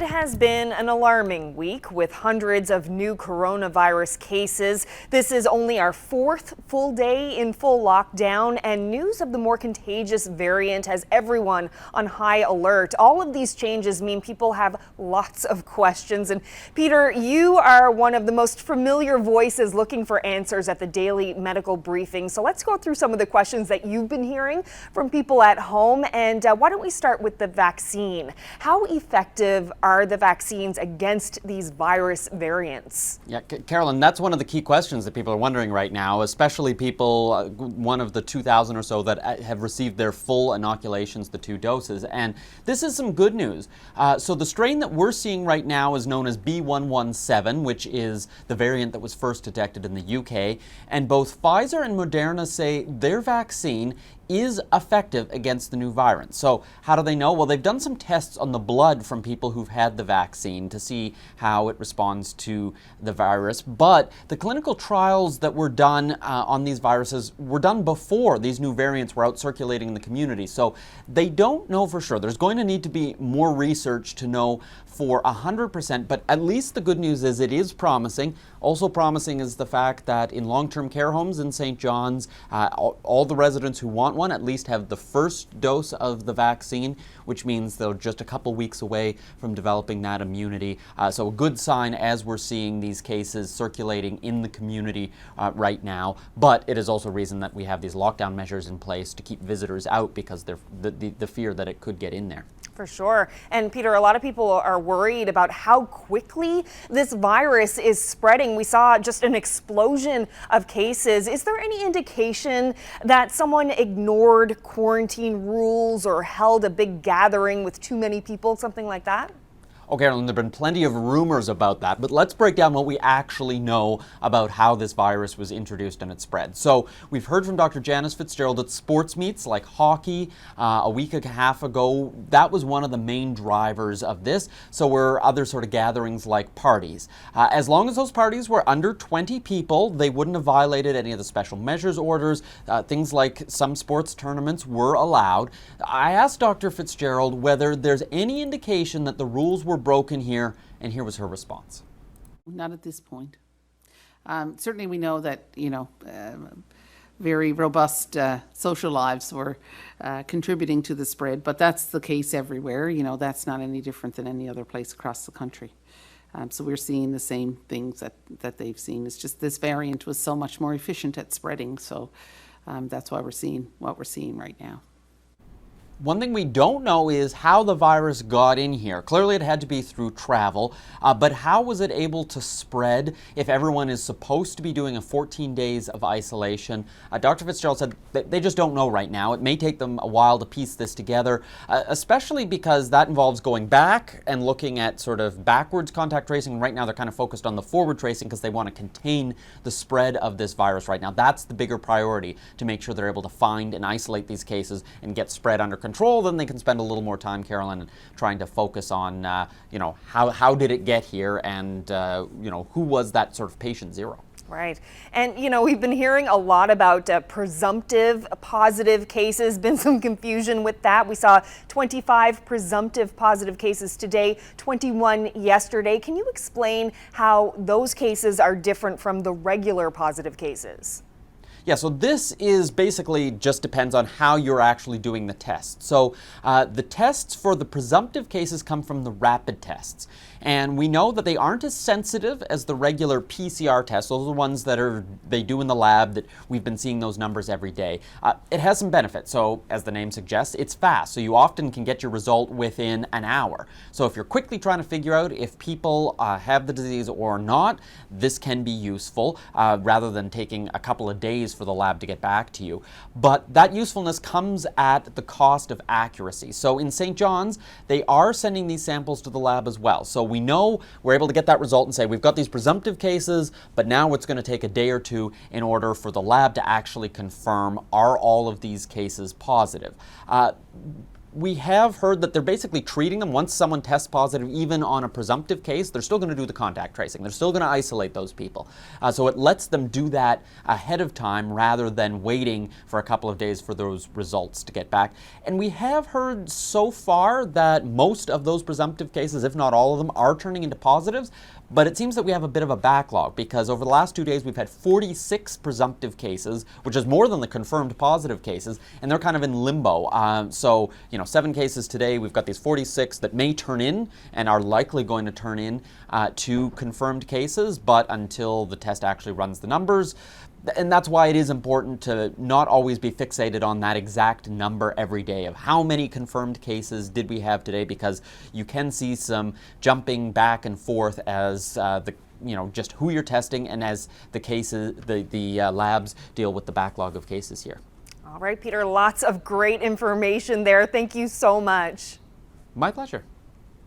It has been an alarming week with hundreds of new coronavirus cases. This is only our fourth full day in full lockdown, and news of the more contagious variant has everyone on high alert. All of these changes mean people have lots of questions. And Peter, you are one of the most familiar voices looking for answers at the daily medical briefing. So let's go through some of the questions that you've been hearing from people at home. And why don't we start with the vaccine? How effective are the vaccines against these virus variants? Yeah, Carolyn, that's one of the key questions that people are wondering right now, especially people, one of the 2,000 or so that have received their full inoculations, the 2 doses. And this is some good news. So the strain that we're seeing right now is known as B.1.1.7, which is the variant that was first detected in the UK. And both Pfizer and Moderna say their vaccine is effective against the new variant. So how do they know? Well, they've done some tests on the blood from people who've had the vaccine to see how it responds to the virus. But the clinical trials that were done on these viruses were done before these new variants were out circulating in the community. So they don't know for sure. There's going to need to be more research to know for 100%, but at least the good news is it is promising. Also promising is the fact that in long-term care homes in St. John's, all the residents who want one at least have the first dose of the vaccine, which means they're just a couple weeks away from developing that immunity. So a good sign as we're seeing these cases circulating in the community right now. But it is also a reason that we have these lockdown measures in place to keep visitors out because the fear that it could get in there. For sure. And Peter, a lot of people are worried about how quickly this virus is spreading. We saw just an explosion of cases. Is there any indication that someone ignored quarantine rules or held a big gathering with too many people, something like that? Oh, Carolyn, there have been plenty of rumors about that, but let's break down what we actually know about how this virus was introduced and it spread. So we've heard from Dr. Janice Fitzgerald that sports meets like hockey a week and a half ago, that was one of the main drivers of this. So were other sort of gatherings like parties. As long as those parties were under 20 people, they wouldn't have violated any of the special measures orders. Things like some sports tournaments were allowed. I asked Dr. Fitzgerald whether there's any indication that the rules were broken here, and here was her response. Not at this point. Certainly we know that, very robust social lives were contributing to the spread, but that's the case everywhere. That's not any different than any other place across the country. So we're seeing the same things that they've seen. It's just this variant was so much more efficient at spreading, so that's why we're seeing what we're seeing right now. One thing we don't know is how the virus got in here. Clearly it had to be through travel, but how was it able to spread if everyone is supposed to be doing a 14 days of isolation? Dr. Fitzgerald said that they just don't know right now. It may take them a while to piece this together, especially because that involves going back and looking at sort of backwards contact tracing. Right now they're kind of focused on the forward tracing because they want to contain the spread of this virus right now. That's the bigger priority, to make sure they're able to find and isolate these cases and get spread under control. Then they can spend a little more time, Carolyn, trying to focus on, how did it get here, and, who was that sort of patient zero. Right. And, we've been hearing a lot about presumptive positive cases, been some confusion with that. We saw 25 presumptive positive cases today, 21 yesterday. Can you explain how those cases are different from the regular positive cases? Yeah, so this is basically just depends on how you're actually doing the test. So the tests for the presumptive cases come from the rapid tests. And we know that they aren't as sensitive as the regular PCR tests. Those are the ones that they do in the lab that we've been seeing those numbers every day. It has some benefits. So as the name suggests, it's fast. So you often can get your result within an hour. So if you're quickly trying to figure out if people have the disease or not, this can be useful rather than taking a couple of days for the lab to get back to you. But that usefulness comes at the cost of accuracy. So in St. John's, they are sending these samples to the lab as well. So we know we're able to get that result and say we've got these presumptive cases, but now it's going to take a day or two in order for the lab to actually confirm, are all of these cases positive? We have heard that they're basically treating them once someone tests positive, even on a presumptive case. They're still going to do the contact tracing. They're still going to isolate those people. So it lets them do that ahead of time rather than waiting for a couple of days for those results to get back. And we have heard so far that most of those presumptive cases, if not all of them, are turning into positives. But it seems that we have a bit of a backlog because over the last 2 days we've had 46 presumptive cases, which is more than the confirmed positive cases, and they're kind of in limbo. So, 7 cases today. We've got these 46 that may turn in and are likely going to turn in to confirmed cases, but until the test actually runs the numbers. And that's why it is important to not always be fixated on that exact number every day of how many confirmed cases did we have today, because you can see some jumping back and forth as just who you're testing and as the cases, the labs deal with the backlog of cases here. All right, Peter, lots of great information there. Thank you so much. My pleasure.